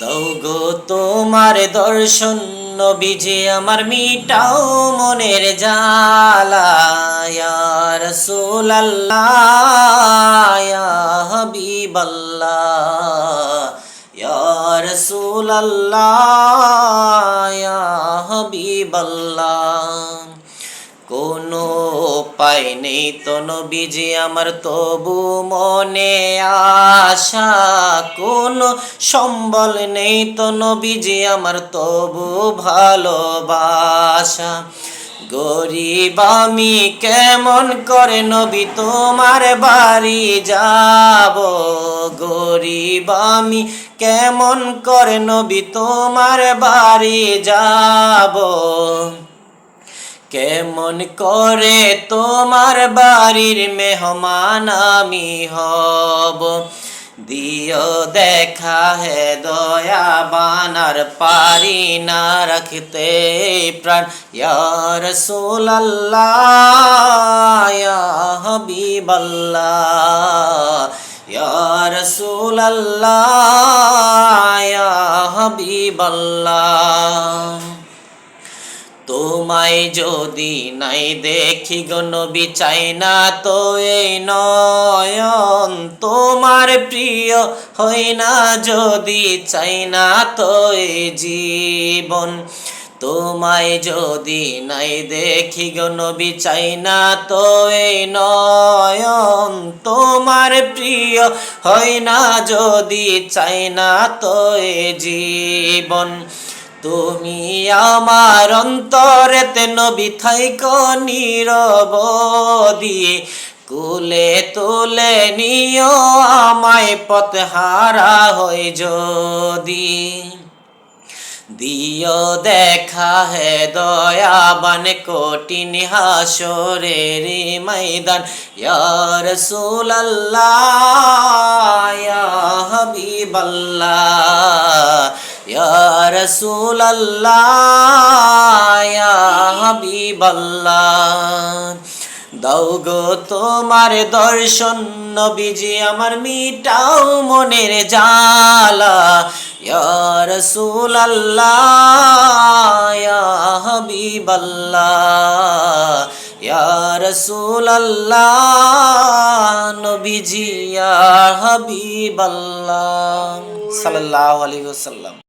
দাও গো তোমার দর্শন নবীজি আমার মিটাও মনের জ্বালা ইয়া রাসূলুল্লাহ ইয়া হাবিবাল্লাহ ইয়া রাসূলুল্লাহ ইয়া হাবিবাল্লাহ কোনো উপায় নেই তো নবীজি আমার তবু মনে আশা কোনো সম্বল নেই তো নবীজি আমার তবু ভালোবাসা গরিব আমি কেমন করে নবী তোমার বাড়ি যাব গরিব আমি কেমন করে নবী তোমার বাড়ি যাব কেমন করে তোমার বাড়ির মেহমান আমি হব দিও দেখা হে দয়া বানার পারি না রাখতে প্রাণ ইয়া রাসূলুল্লাহ ইয়া হাবিবাল্লাহ ইয়া রাসূলুল্লাহ ইয়া হাবিবাল্লাহ তোমায় যদি নাই দেখি গো নবী চাই না তো এই নয়ন তোমার প্রিয় হই না যদি চাই না তো এই জীবন তোমায় যদি নাই দেখি গো নবী চাই না তো এই নয়ন তোমার প্রিয় হই না যদি চাই না তো এই জীবন তুমি আমার অন্তরেতে নবী থাইকো নীরবদি কুলে তুলে নিও আমায় পথহারা হই যদি দিও দেখা হে দয়াবান কঠিন হাসরের ময়দান ইয়া রাসূলুল্লাহ ইয়া হাবিবাল্লাহ ইয়া রাসূলুল্লাহ ইয়া হাবিবাল্লাহ দাও গো তোমার দর্শন নবীজি আমার মিটাও মনের জ্বালা ইয়া রাসূলুল্লাহ ইয়া হাবিবাল্লাহ ইয়া রাসূলুল্লাহ নবীজি ইয়া হাবিবাল্লাহ সাল্লাল্লাহু আলাইহি ওয়াসাল্লাম।